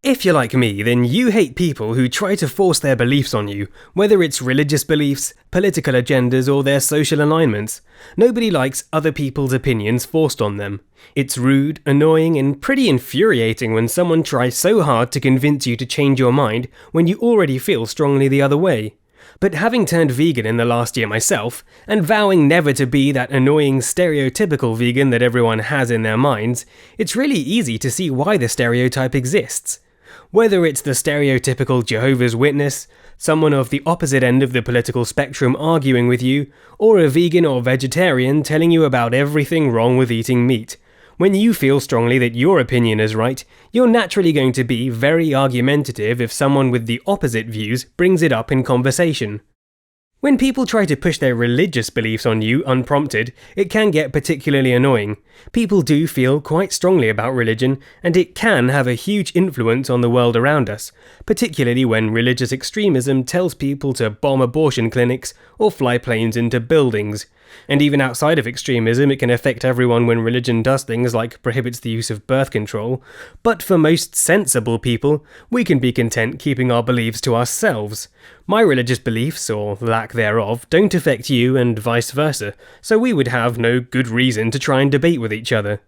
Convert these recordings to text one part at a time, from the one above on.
If you're like me, then you hate people who try to force their beliefs on you, whether it's religious beliefs, political agendas, or their social alignments. Nobody likes other people's opinions forced on them. It's rude, annoying, and pretty infuriating when someone tries so hard to convince you to change your mind when you already feel strongly the other way. But having turned vegan in the last year myself, and vowing never to be that annoying stereotypical vegan that everyone has in their minds, it's really easy to see why the stereotype exists. Whether it's the stereotypical Jehovah's Witness, someone of the opposite end of the political spectrum arguing with you, or a vegan or vegetarian telling you about everything wrong with eating meat, when you feel strongly that your opinion is right, you're naturally going to be very argumentative if someone with the opposite views brings it up in conversation. When people try to push their religious beliefs on you unprompted, it can get particularly annoying. People do feel quite strongly about religion, and it can have a huge influence on the world around us, particularly when religious extremism tells people to bomb abortion clinics or fly planes into buildings. And even outside of extremism, it can affect everyone when religion does things like prohibits the use of birth control. But for most sensible people, we can be content keeping our beliefs to ourselves. My religious beliefs, or lack thereof, don't affect you and vice versa, so we would have no good reason to try and debate with each other.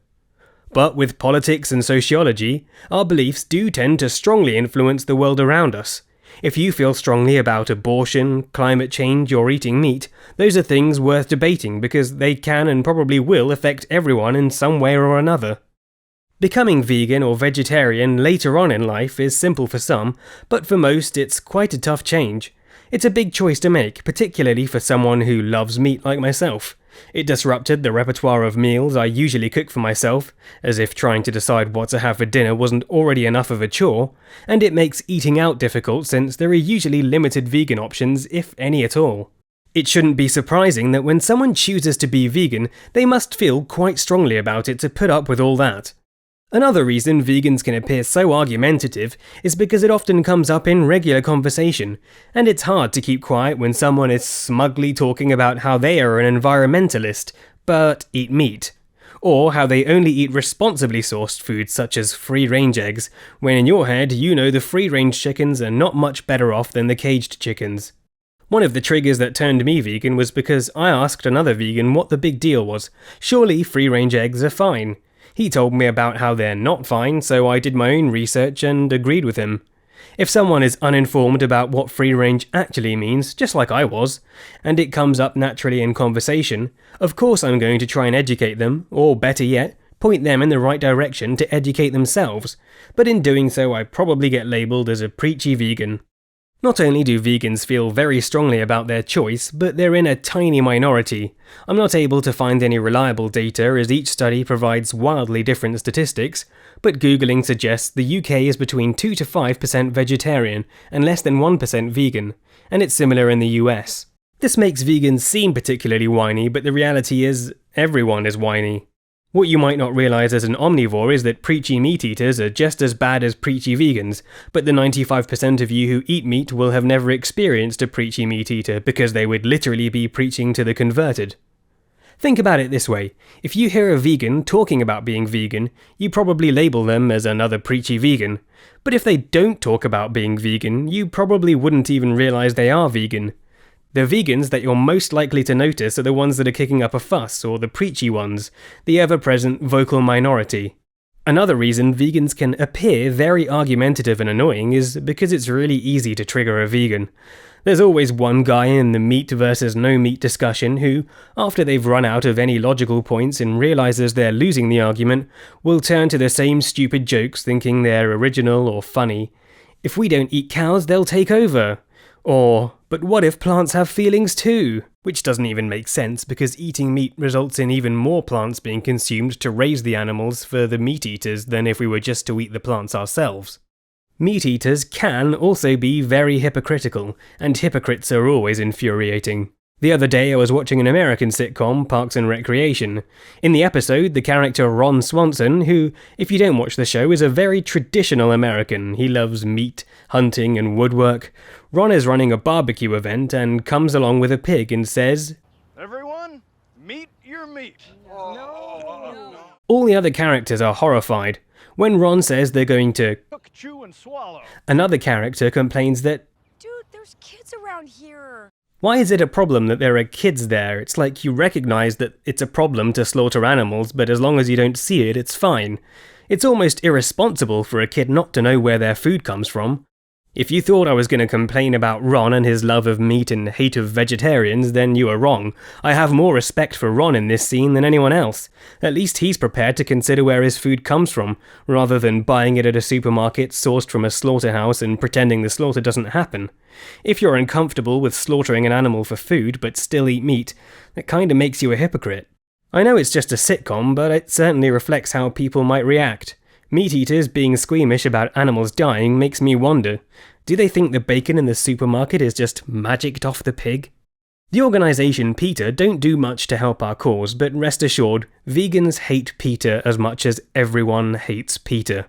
But with politics and sociology, our beliefs do tend to strongly influence the world around us. If you feel strongly about abortion, climate change, or eating meat, those are things worth debating because they can and probably will affect everyone in some way or another. Becoming vegan or vegetarian later on in life is simple for some, but for most it's quite a tough change. It's a big choice to make, particularly for someone who loves meat like myself. It disrupted the repertoire of meals I usually cook for myself, as if trying to decide what to have for dinner wasn't already enough of a chore, and it makes eating out difficult since there are usually limited vegan options, if any at all. It shouldn't be surprising that when someone chooses to be vegan, they must feel quite strongly about it to put up with all that. Another reason vegans can appear so argumentative is because it often comes up in regular conversation, and it's hard to keep quiet when someone is smugly talking about how they are an environmentalist, but eat meat, or how they only eat responsibly sourced foods such as free-range eggs, when in your head you know the free-range chickens are not much better off than the caged chickens. One of the triggers that turned me vegan was because I asked another vegan what the big deal was. Surely free-range eggs are fine. He told me about how they're not fine, so I did my own research and agreed with him. If someone is uninformed about what free range actually means, just like I was, and it comes up naturally in conversation, of course I'm going to try and educate them, or better yet, point them in the right direction to educate themselves, but in doing so I probably get labelled as a preachy vegan. Not only do vegans feel very strongly about their choice, but they're in a tiny minority. I'm not able to find any reliable data as each study provides wildly different statistics, but Googling suggests the UK is between 2 to 5% vegetarian and less than 1% vegan, and it's similar in the US. This makes vegans seem particularly whiny, but the reality is, everyone is whiny. What you might not realise as an omnivore is that preachy meat eaters are just as bad as preachy vegans, but the 95% of you who eat meat will have never experienced a preachy meat eater because they would literally be preaching to the converted. Think about it this way, if you hear a vegan talking about being vegan, you probably label them as another preachy vegan. But if they don't talk about being vegan, you probably wouldn't even realise they are vegan. The vegans that you're most likely to notice are the ones that are kicking up a fuss, or the preachy ones, the ever-present vocal minority. Another reason vegans can appear very argumentative and annoying is because it's really easy to trigger a vegan. There's always one guy in the meat versus no meat discussion who, after they've run out of any logical points and realises they're losing the argument, will turn to the same stupid jokes thinking they're original or funny. If we don't eat cows, they'll take over. Or, but what if plants have feelings too? Which doesn't even make sense because eating meat results in even more plants being consumed to raise the animals for the meat eaters than if we were just to eat the plants ourselves. Meat eaters can also be very hypocritical, and hypocrites are always infuriating. The other day I was watching an American sitcom, Parks and Recreation. In the episode, the character Ron Swanson, who, if you don't watch the show, is a very traditional American. He loves meat, hunting and woodwork. Ron is running a barbecue event and comes along with a pig and says, "Everyone, meet your meat." All the other characters are horrified. When Ron says they're going to Cook, chew, and swallow. another character complains that, Dude, there's kids around here. why is it a problem that there are kids there? It's like you recognize that it's a problem to slaughter animals, but as long as you don't see it, it's fine. It's almost irresponsible for a kid not to know where their food comes from. If you thought I was going to complain about Ron and his love of meat and hate of vegetarians, then you are wrong. I have more respect for Ron in this scene than anyone else. At least he's prepared to consider where his food comes from, rather than buying it at a supermarket sourced from a slaughterhouse and pretending the slaughter doesn't happen. If you're uncomfortable with slaughtering an animal for food but still eat meat, that kinda makes you a hypocrite. I know it's just a sitcom, but it certainly reflects how people might react. Meat eaters being squeamish about animals dying makes me wonder, do they think the bacon in the supermarket is just magicked off the pig? The organisation PETA don't do much to help our cause, but rest assured, vegans hate PETA as much as everyone hates PETA.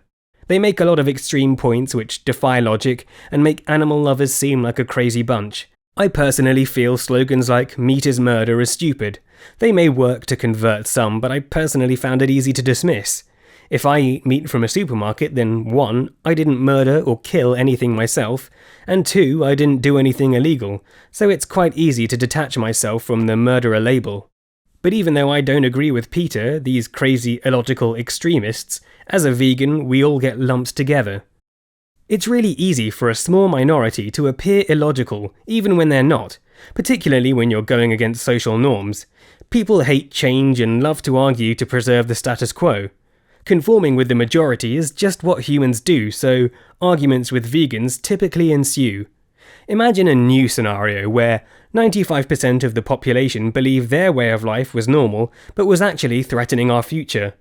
They make a lot of extreme points which defy logic and make animal lovers seem like a crazy bunch. I personally feel slogans like "meat is murder" are stupid. They may work to convert some, but I personally found it easy to dismiss. If I eat meat from a supermarket, then 1, I didn't murder or kill anything myself, and 2, I didn't do anything illegal, so it's quite easy to detach myself from the murderer label. But even though I don't agree with PETA, these crazy illogical extremists, as a vegan we all get lumped together. It's really easy for a small minority to appear illogical, even when they're not, particularly when you're going against social norms. People hate change and love to argue to preserve the status quo. Conforming with the majority is just what humans do, so arguments with vegans typically ensue. Imagine a new scenario where 95% of the population believe their way of life was normal, but was actually threatening our future.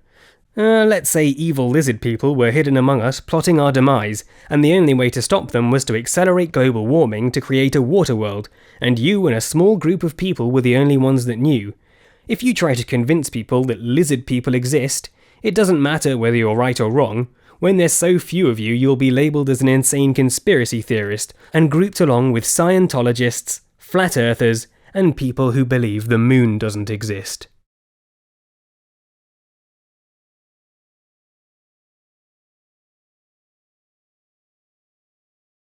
Let's say evil lizard people were hidden among us plotting our demise, and the only way to stop them was to accelerate global warming to create a water world, and you and a small group of people were the only ones that knew. If you try to convince people that lizard people exist, it doesn't matter whether you're right or wrong. When there's so few of you, you'll be labelled as an insane conspiracy theorist and grouped along with Scientologists, flat earthers, and people who believe the moon doesn't exist.